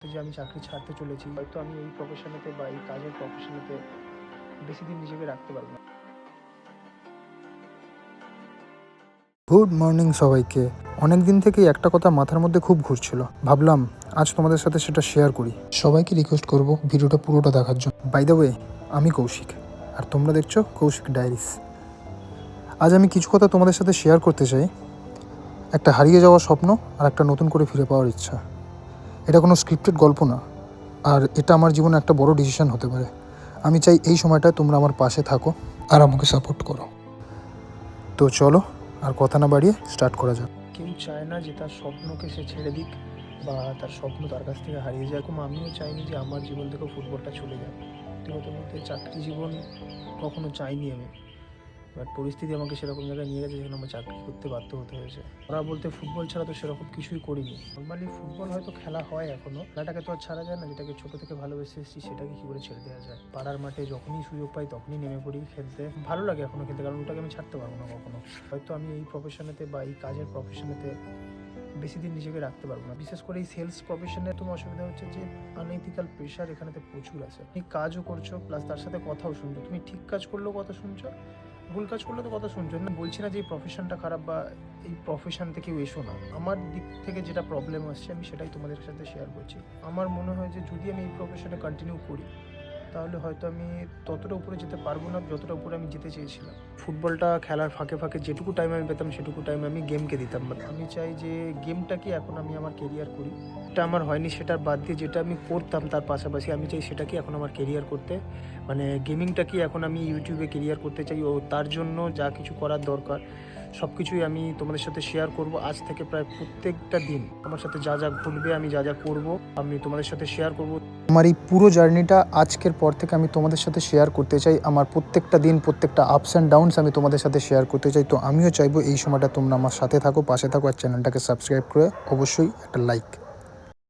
যে আমি চাকরি ছাড়তে চলেছি, হয়তো আমি এই প্রফেশনেতে বা এই কাজের প্রফেশনেতে বেশি দিন নিজেকে রাখতে পারবো না। গুড মর্নিং সবাইকে। অনেক দিন থেকেই একটা কথা মাথার মধ্যে খুব ঘুরছিল, ভাবলাম আজ তোমাদের সাথে সেটা শেয়ার করি। সবাইকে রিকোয়েস্ট করব ভিডিওটা পুরোটা দেখার জন্য। বাই দ্য ওয়ে, আমি কৌশিক আর তোমরা দেখছো কৌশিক ডায়েরিস। আজ আমি কিছু কথা তোমাদের সাথে শেয়ার করতে চাই। একটা হারিয়ে যাওয়া স্বপ্ন আর একটা নতুন করে ফিরে পাওয়ার ইচ্ছা। এটা কোনো স্ক্রিপ্টেড গল্প না, আর এটা আমার জীবনে একটা বড় ডিসিশন হতে পারে। আমি চাই এই সময়টায় তোমরা আমার পাশে থাকো আর আমাকে সাপোর্ট করো। তো চলো আর কথা না বাড়িয়ে স্টার্ট করা যাক। কেউ চায় না যে তার স্বপ্নকে সে ছেড়ে দিক বা তার স্বপ্ন তার কাছ থেকে হারিয়ে যায়। এরকম আমিও চাইনি যে আমার জীবন থেকে ফুটবলটা চলে যাক। ব্যক্তিগত মধ্যে চাকরি জীবন কখনো চাইনি আমি, বাট পরিস্থিতি আমাকে সেরকম জায়গায় নিয়ে গেছে যেখানে আমার চাকরি করতে বাধ্য হতে হয়েছে। ওরা বলতে ফুটবল ছাড়া তো সেরকম কিছুই করিনি। নর্মালি ফুটবল হয়তো খেলা হয় এখনও, খেলাটাকে তো আর ছাড়া যায় না। যেটাকে ছোটো থেকে ভালোবেসে এসেছি সেটাকে কী করে ছেড়ে দেওয়া যায়। পাড়ার মাঠে যখনই সুযোগ পাই তখনই নেমে পড়ি খেলতে। ভালো লাগে এখনও খেলতে, কারণ ওটাকে আমি ছাড়তে পারবো না কখনো। হয়তো আমি এই প্রফেশনেতে বা এই কাজের প্রফেশনেতে বেশি দিন নিজেকে রাখতে পারবো না। বিশেষ করে এই সেলস প্রফেশনে তোমার অসুবিধা হচ্ছে যে আনএথিক্যাল প্রেশার এখানেতে প্রচুর আছে। তুমি কাজও করছো প্লাস তার সাথে কথাও শুনছো। তুমি ঠিক কাজ করলেও কথা শুনছো, ভুল কাজ করলে তো কথা শুনছো না। বলছি না যে এই প্রফেশনটা খারাপ বা এই প্রফেশন থেকে এসো না। আমার দিক থেকে যেটা প্রবলেম আসছে আমি সেটাই তোমাদের সাথে শেয়ার করছি। আমার মনে হয় যে যদি আমি এই প্রফেশনে কন্টিনিউ করি তাহলে হয়তো আমি ততটা উপরে যেতে পারবো না যতটা উপরে আমি যেতে চেয়েছিলাম। ফুটবলটা খেলার ফাঁকে ফাঁকে যেটুকু টাইম আমি পেতাম সেটুকু টাইম আমি গেমকে দিতাম। আমি চাই যে গেমটাকে এখন আমি আমার কেরিয়ার করি। এটা আমার হয়নি সেটার বাদ দিয়ে যেটা আমি করতাম তার পাশাপাশি আমি চাই সেটাকে এখন আমার কেরিয়ার করতে। মানে গেমিংটাকে এখন আমি ইউটিউবে কেরিয়ার করতে চাই, ও তার জন্য যা কিছু করার দরকার সব কিছুই আমি তোমাদের সাথে শেয়ার করব। আজ থেকে প্রায় প্রত্যেকটা দিন আমার সাথে যা যা ঘটবে, আমি যা যা করব আমি তোমাদের সাথে শেয়ার করব। আমার এই পুরো জার্নিটা আজকের পর থেকে আমি তোমাদের সাথে শেয়ার করতে চাই। আমার প্রত্যেকটা দিন, প্রত্যেকটা আপস অ্যান্ড ডাউনস আমি তোমাদের সাথে শেয়ার করতে চাই। তো আমিও চাইবো এই সময়টা তোমরা আমার সাথে থাকো, পাশে থাকো, আর চ্যানেলটাকে সাবস্ক্রাইব করে অবশ্যই একটা লাইক।